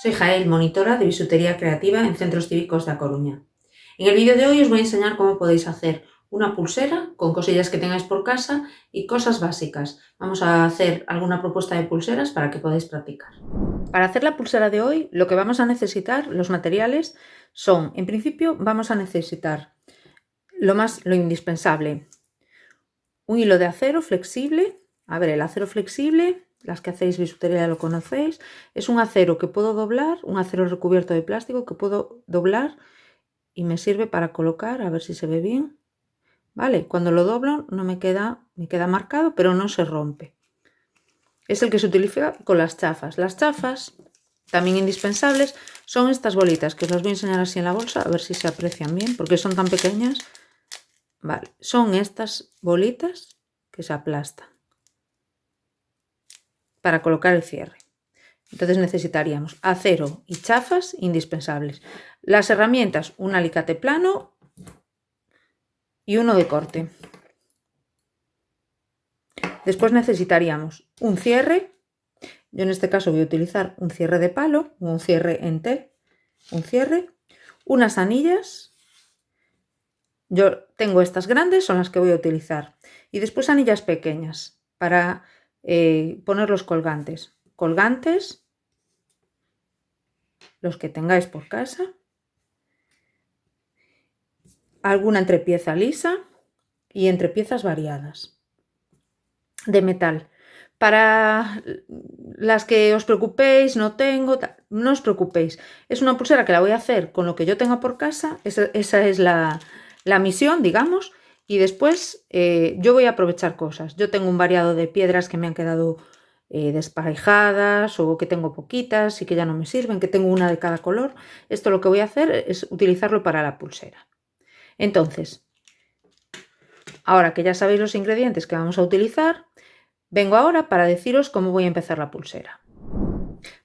Soy Jael, monitora de bisutería creativa en Centros Cívicos de A Coruña. En el vídeo de hoy os voy a enseñar cómo podéis hacer una pulsera con cosillas que tengáis por casa y cosas básicas. Vamos a hacer alguna propuesta de pulseras para que podáis practicar. Para hacer la pulsera de hoy, lo que vamos a necesitar, los materiales son, en principio, vamos a necesitar lo indispensable: un hilo de acero flexible. A ver, el acero flexible, las que hacéis bisutería ya lo conocéis, es un acero que puedo doblar, un acero recubierto de plástico que puedo doblar y me sirve para colocar, a ver si se ve bien, ¿vale? Cuando lo doblo no me queda marcado, pero no se rompe. Es el que se utiliza con las chafas. Las chafas, también indispensables, son estas bolitas, que os las voy a enseñar así en la bolsa, a ver si se aprecian bien, porque son tan pequeñas. Vale, son estas bolitas que se aplastan para colocar el cierre. Entonces necesitaríamos acero y chafas indispensables. Las herramientas, un alicate plano y uno de corte. Después necesitaríamos un cierre. Yo en este caso voy a utilizar un cierre de palo, un cierre en T, unas anillas. Yo tengo estas grandes, son las que voy a utilizar. Y después anillas pequeñas para poner los colgantes. Colgantes, los que tengáis por casa. Alguna entrepieza lisa y entrepiezas variadas de metal. Para las que os preocupéis, no os preocupéis. Es una pulsera que la voy a hacer con lo que yo tenga por casa. Esa es la misión, digamos. Y después yo voy a aprovechar cosas. Yo tengo un variado de piedras que me han quedado desparejadas, o que tengo poquitas y que ya no me sirven, que tengo una de cada color. Esto lo que voy a hacer es utilizarlo para la pulsera. Entonces, ahora que ya sabéis los ingredientes que vamos a utilizar, vengo ahora para deciros cómo voy a empezar la pulsera.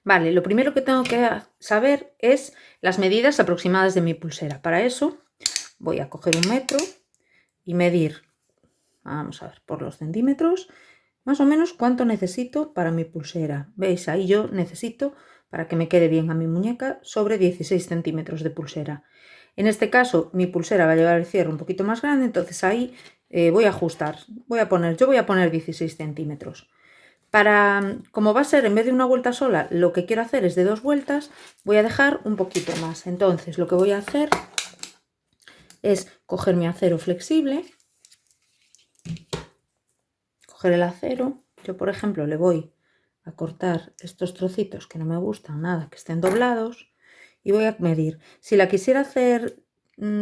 Vale, lo primero que tengo que saber es las medidas aproximadas de mi pulsera. Para eso voy a coger 1 metro y medir, vamos a ver, por los centímetros, más o menos cuánto necesito para mi pulsera. ¿Veis? Ahí yo necesito, para que me quede bien a mi muñeca, sobre 16 centímetros de pulsera. En este caso mi pulsera va a llevar el cierre un poquito más grande, entonces ahí voy a ajustar. Yo voy a poner 16 centímetros. Como va a ser en vez de una vuelta sola, lo que quiero hacer es de 2 vueltas, voy a dejar un poquito más. Entonces lo que voy a hacer es coger mi acero flexible, coger el acero. Yo, por ejemplo, le voy a cortar estos trocitos que no me gustan nada, que estén doblados, y voy a medir. Si la quisiera hacer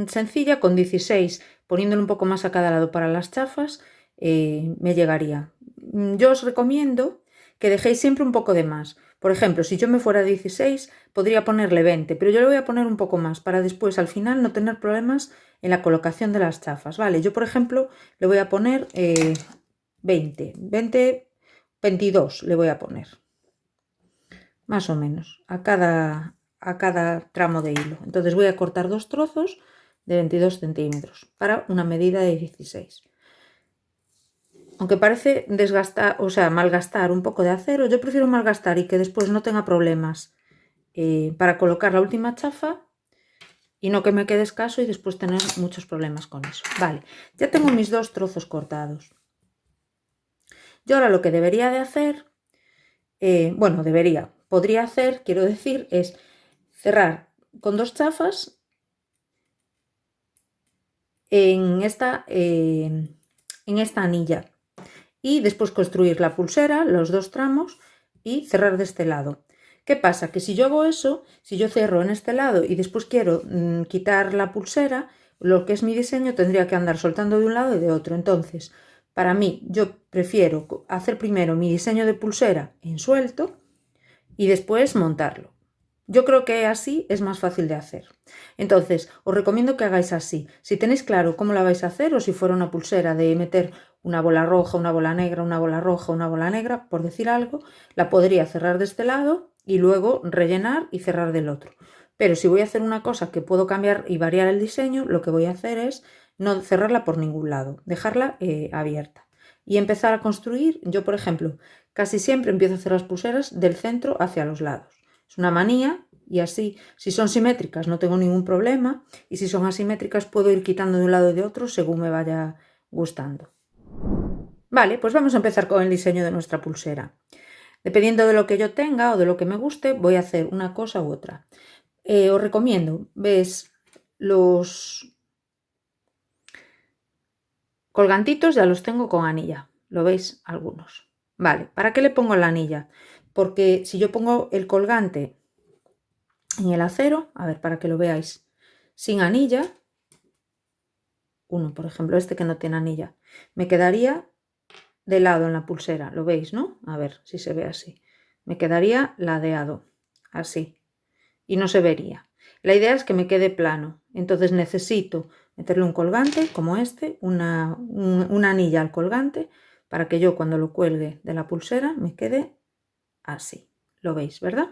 sencilla, con 16, poniéndole un poco más a cada lado para las chafas, me llegaría. Yo os recomiendo que dejéis siempre un poco de más. Por ejemplo, si yo me fuera a 16, podría ponerle 20, pero yo le voy a poner un poco más para después, al final, no tener problemas en la colocación de las chafas. Vale, yo, por ejemplo, le voy a poner 22 le voy a poner, más o menos, a cada tramo de hilo. Entonces voy a cortar 2 trozos de 22 centímetros para una medida de 16. Aunque parece malgastar un poco de acero, yo prefiero malgastar y que después no tenga problemas para colocar la última chafa y no que me quede escaso y después tener muchos problemas con eso. Vale, ya tengo mis 2 trozos cortados. Yo ahora lo que debería de hacer, podría hacer, quiero decir, es cerrar con 2 chafas en esta anilla y después construir la pulsera, los 2 tramos, y cerrar de este lado. ¿Qué pasa? Que si yo hago eso, si yo cierro en este lado y después quiero quitar la pulsera, lo que es mi diseño tendría que andar soltando de un lado y de otro. Entonces, para mí, yo prefiero hacer primero mi diseño de pulsera en suelto y después montarlo. Yo creo que así es más fácil de hacer. Entonces, os recomiendo que hagáis así. Si tenéis claro cómo la vais a hacer, o si fuera una pulsera de meter una bola roja, una bola negra, una bola roja, una bola negra, por decir algo, la podría cerrar de este lado y luego rellenar y cerrar del otro. Pero si voy a hacer una cosa que puedo cambiar y variar el diseño, lo que voy a hacer es no cerrarla por ningún lado, dejarla abierta. Y empezar a construir. Yo, por ejemplo, casi siempre empiezo a hacer las pulseras del centro hacia los lados. Es una manía, Y así, si son simétricas no tengo ningún problema, y si son asimétricas puedo ir quitando de un lado y de otro según me vaya gustando. Vale, pues vamos a empezar con el diseño de nuestra pulsera. Dependiendo de lo que yo tenga o de lo que me guste, voy a hacer una cosa u otra. Os recomiendo, ves, los colgantitos ya los tengo con anilla, ¿lo veis? Algunos. Vale, ¿para qué le pongo la anilla? Porque si yo pongo el colgante en el acero, a ver, para que lo veáis, sin anilla, uno, por ejemplo, este que no tiene anilla, me quedaría de lado en la pulsera, ¿lo veis, no? A ver si se ve así. Me quedaría ladeado, así, y no se vería. La idea es que me quede plano, entonces necesito meterle un colgante como este, una anilla al colgante, para que yo cuando lo cuelgue de la pulsera me quede así. ¿Lo veis, verdad?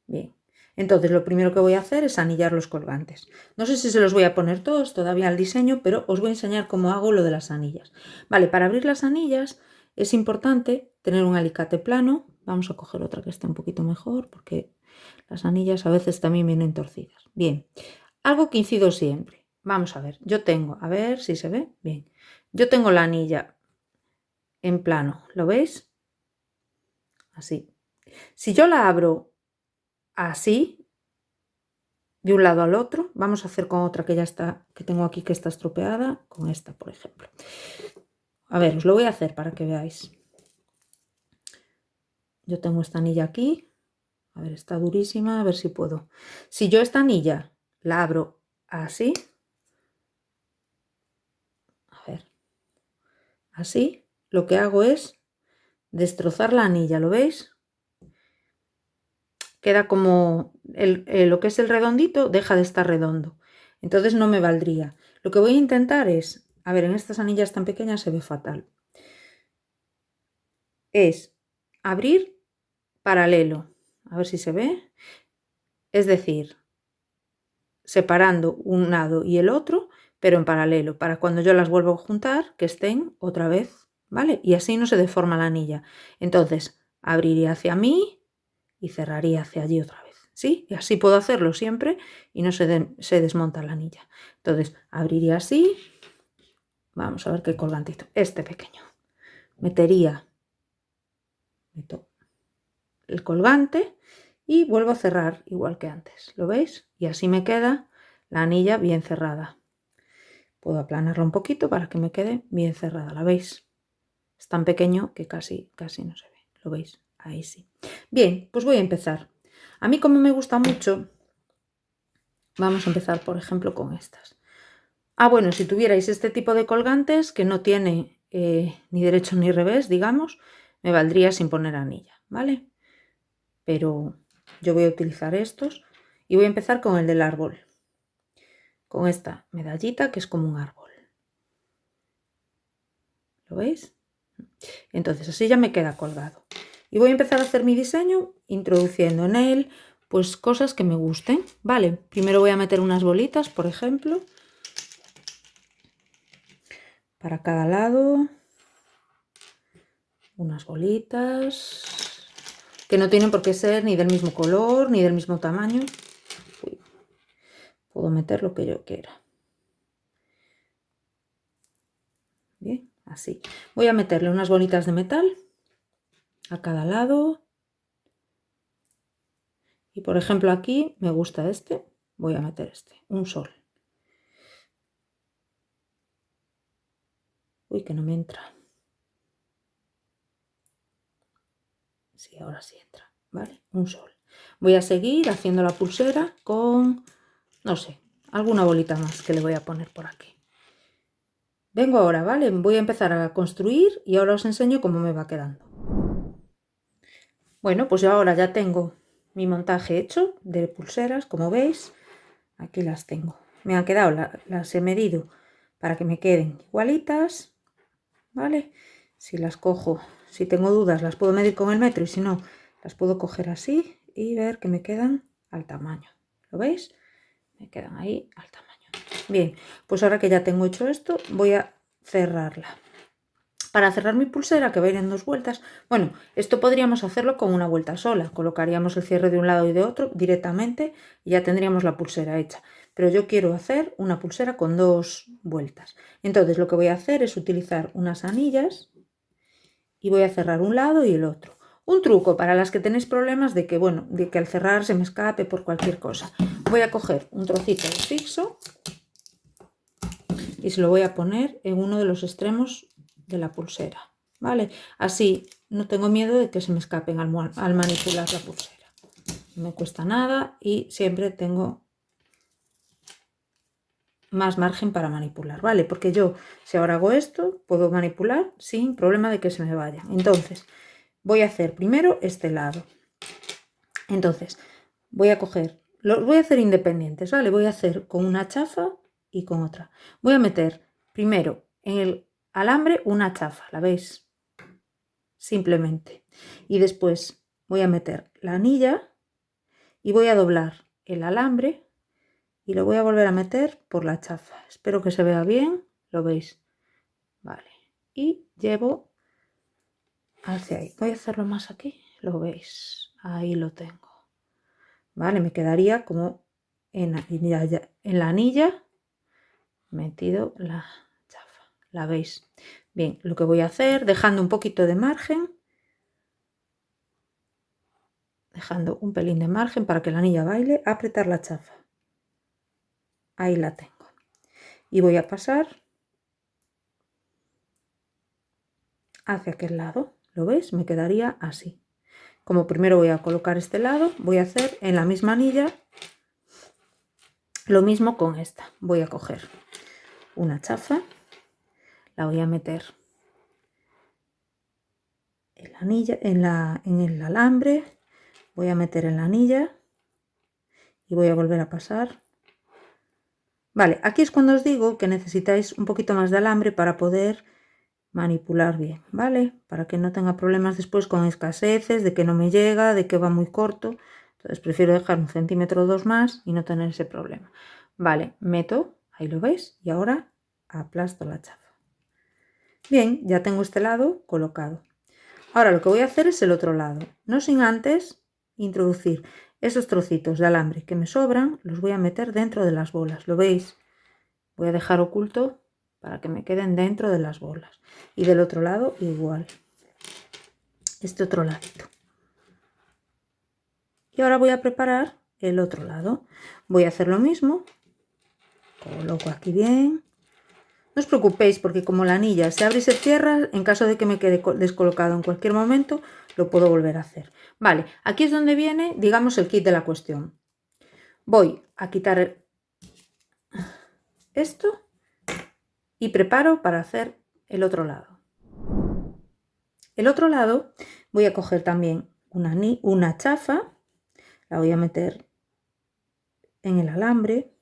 Bien. Entonces lo primero que voy a hacer es anillar los colgantes. No sé si se los voy a poner todos todavía al diseño, pero os voy a enseñar cómo hago lo de las anillas. Vale, para abrir las anillas es importante tener un alicate plano. Vamos a coger otra que esté un poquito mejor porque las anillas a veces también vienen torcidas. Bien, algo que incido siempre. Vamos a ver, yo tengo, a ver si se ve. Bien, yo tengo la anilla en plano, ¿lo veis? Así. Si yo la abro así, de un lado al otro, vamos a hacer con otra que ya está, que tengo aquí que está estropeada, con esta, por ejemplo. A ver, os lo voy a hacer para que veáis. Yo tengo esta anilla aquí, a ver, está durísima, a ver si puedo. Si yo esta anilla la abro así, a ver, así, lo que hago es destrozar la anilla, ¿lo veis? Queda como lo que es el redondito deja de estar redondo, entonces no me valdría. Lo que voy a intentar es, a ver, en estas anillas tan pequeñas se ve fatal, es abrir paralelo, a ver si se ve, es decir, separando un lado y el otro, pero en paralelo, para cuando yo las vuelvo a juntar, que estén otra vez, ¿vale? Y así no se deforma la anilla. Entonces, abriría hacia mí y cerraría hacia allí otra vez, ¿sí? Y así puedo hacerlo siempre y no se desmonta la anilla. Entonces, abriría así, vamos a ver qué colgantito, este pequeño. Meto el colgante y vuelvo a cerrar igual que antes, ¿lo veis? Y así me queda la anilla bien cerrada. Puedo aplanarla un poquito para que me quede bien cerrada, ¿la veis? Es tan pequeño que casi no se ve, ¿lo veis? Ahí sí. Bien, pues voy a empezar. A mí, como me gusta mucho, vamos a empezar, por ejemplo, con estas. Bueno, si tuvierais este tipo de colgantes que no tiene ni derecho ni revés, digamos, me valdría sin poner anilla, ¿vale? Pero yo voy a utilizar estos y voy a empezar con el del árbol, con esta medallita que es como un árbol. ¿Lo veis? Entonces así ya me queda colgado. Y voy a empezar a hacer mi diseño introduciendo en él pues cosas que me gusten. Vale, primero voy a meter unas bolitas, por ejemplo, para cada lado. Unas bolitas que no tienen por qué ser ni del mismo color ni del mismo tamaño. Uy, puedo meter lo que yo quiera. Bien, así. Voy a meterle unas bolitas de metal a cada lado. Y por ejemplo aquí me gusta este. Voy a meter este, un sol. Uy, que no me entra. Sí, ahora sí entra, ¿vale? Un sol. Voy a seguir haciendo la pulsera con, no sé, alguna bolita más que le voy a poner por aquí. Vengo ahora, ¿vale? Voy a empezar a construir y ahora os enseño cómo me va quedando. Bueno, pues yo ahora ya tengo mi montaje hecho de pulseras, como veis. Aquí las tengo. Me han quedado, las he medido para que me queden igualitas, ¿vale? Si las cojo, si tengo dudas, las puedo medir con el metro y si no, las puedo coger así y ver que me quedan al tamaño. ¿Lo veis? Me quedan ahí al tamaño. Bien, pues ahora que ya tengo hecho esto, voy a cerrarla. Para cerrar mi pulsera, que va a ir en 2 vueltas, bueno, esto podríamos hacerlo con una vuelta sola. Colocaríamos el cierre de un lado y de otro directamente y ya tendríamos la pulsera hecha. Pero yo quiero hacer una pulsera con 2 vueltas. Entonces lo que voy a hacer es utilizar unas anillas y voy a cerrar un lado y el otro. Un truco para las que tenéis problemas de que, bueno, de que al cerrar se me escape por cualquier cosa. Voy a coger un trocito de fixo y se lo voy a poner en uno de los extremos de la pulsera, ¿vale? Así no tengo miedo de que se me escapen al manipular la pulsera. No me cuesta nada y siempre tengo más margen para manipular, ¿vale? Porque yo, si ahora hago esto, puedo manipular sin problema de que se me vaya. Entonces, voy a hacer primero este lado. Entonces, voy a coger, los voy a hacer independientes, ¿vale? Voy a hacer con una chafa y con otra. Voy a meter primero en el alambre una chafa, ¿la veis? Simplemente. Y después voy a meter la anilla y voy a doblar el alambre y lo voy a volver a meter por la chafa. Espero que se vea bien, lo veis. Vale. Y llevo hacia ahí. Voy a hacerlo más aquí, lo veis. Ahí lo tengo. Vale, me quedaría como en la anilla metido la chafa. ¿La veis? Bien, lo que voy a hacer, dejando un poquito de margen, dejando un pelín de margen para que la anilla baile, apretar la chafa. Ahí la tengo. Y voy a pasar hacia aquel lado. ¿Lo veis? Me quedaría así. Como primero voy a colocar este lado, voy a hacer en la misma anilla lo mismo con esta. Voy a coger una chafa, la voy a meter en la anilla, en el alambre, voy a meter en la anilla y voy a volver a pasar. Vale, aquí es cuando os digo que necesitáis un poquito más de alambre para poder manipular bien, ¿vale? Para que no tenga problemas después con escaseces, de que no me llega, de que va muy corto. Entonces prefiero dejar 1 centímetro o 2 más y no tener ese problema. Vale, meto, ahí lo veis, y ahora aplasto la chafa. Bien, ya tengo este lado colocado. Ahora lo que voy a hacer es el otro lado, no sin antes introducir esos trocitos de alambre que me sobran, los voy a meter dentro de las bolas, ¿lo veis? Voy a dejar oculto para que me queden dentro de las bolas. Y del otro lado igual, este otro ladito. Y ahora voy a preparar el otro lado. Voy a hacer lo mismo, coloco aquí bien. No os preocupéis porque como la anilla se abre y se cierra, en caso de que me quede descolocado en cualquier momento, lo puedo volver a hacer. Vale, aquí es donde viene, digamos, el kit de la cuestión. Voy a quitar esto y preparo para hacer el otro lado. El otro lado voy a coger también una chafa, la voy a meter en el alambre,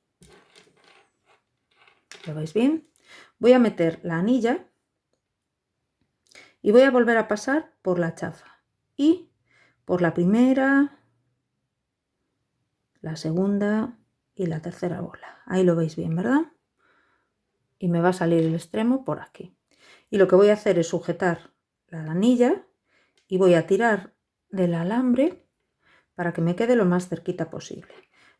¿lo veis bien? Voy a meter la anilla y voy a volver a pasar por la chafa y por la primera, la segunda y la tercera bola. Ahí lo veis bien, ¿verdad? Y me va a salir el extremo por aquí. Y lo que voy a hacer es sujetar la anilla y voy a tirar del alambre para que me quede lo más cerquita posible.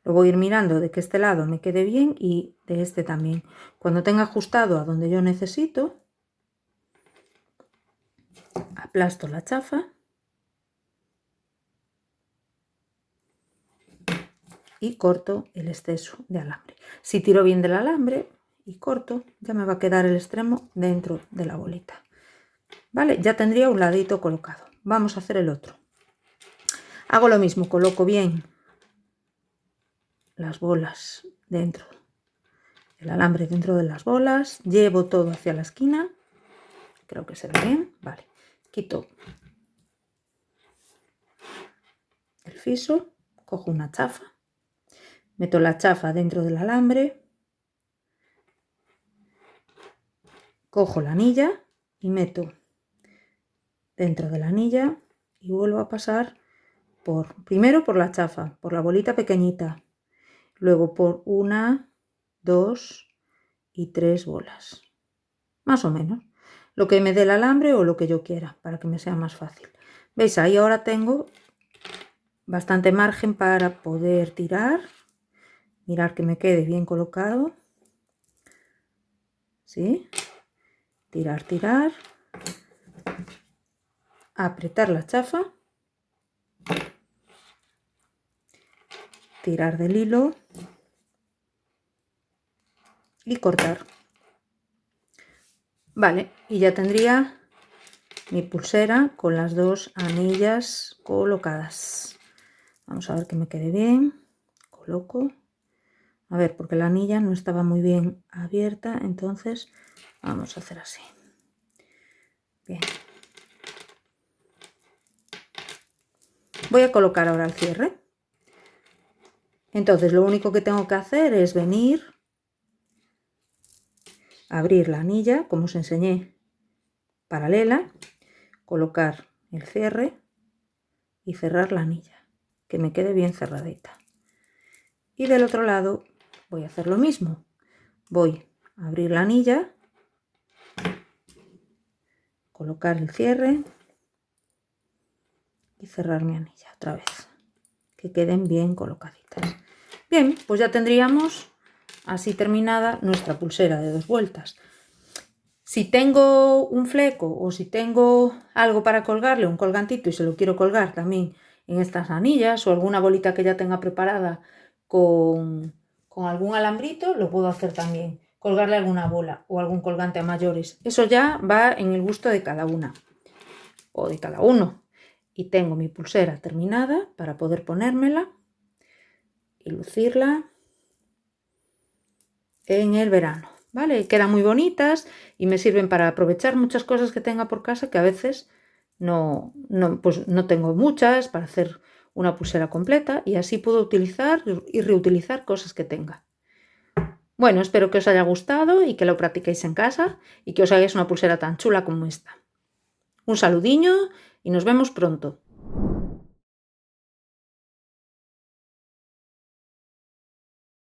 Lo voy a ir mirando de que este lado me quede bien y de este también. Cuando tenga ajustado a donde yo necesito, aplasto la chafa y corto el exceso de alambre. Si tiro bien del alambre y corto, ya me va a quedar el extremo dentro de la bolita. Vale, ya tendría un ladito colocado. Vamos a hacer el otro. Hago lo mismo, coloco bien las bolas dentro, el alambre dentro de las bolas, llevo todo hacia la esquina, creo que se ve bien, vale, quito el fiso, cojo una chafa, meto la chafa dentro del alambre, cojo la anilla y meto dentro de la anilla y vuelvo a pasar primero por la chafa, por la bolita pequeñita, luego por 1, 2 y 3 bolas, más o menos. lo que me dé el alambre o lo que yo quiera, para que me sea más fácil. ¿Veis? Ahí ahora tengo bastante margen para poder tirar. Mirar que me quede bien colocado. ¿Sí? Tirar, tirar. Apretar la chafa. Tirar del hilo. Y cortar. Vale, y ya tendría mi pulsera con las dos anillas colocadas. Vamos a ver que me quede bien. Coloco. A ver, porque la anilla no estaba muy bien abierta, entonces vamos a hacer así. Bien. Voy a colocar ahora el cierre. Entonces lo único que tengo que hacer es venir, abrir la anilla, como os enseñé, paralela, colocar el cierre y cerrar la anilla, que me quede bien cerradita. Y del otro lado voy a hacer lo mismo. Voy a abrir la anilla, colocar el cierre y cerrar mi anilla otra vez, que queden bien colocaditas. Bien, pues ya tendríamos así terminada nuestra pulsera de 2 vueltas. Si tengo un fleco o si tengo algo para colgarle, un colgantito, y se lo quiero colgar también en estas anillas o alguna bolita que ya tenga preparada con algún alambrito, lo puedo hacer también. Colgarle alguna bola o algún colgante a mayores. Eso ya va en el gusto de cada una o de cada uno. Y tengo mi pulsera terminada para poder ponérmela y lucirla en el verano, ¿vale? Quedan muy bonitas y me sirven para aprovechar muchas cosas que tenga por casa, que a veces pues no tengo muchas para hacer una pulsera completa, y así puedo utilizar y reutilizar cosas que tenga. Bueno, espero que os haya gustado y que lo practiquéis en casa y que os hagáis una pulsera tan chula como esta. Un saludiño y nos vemos pronto.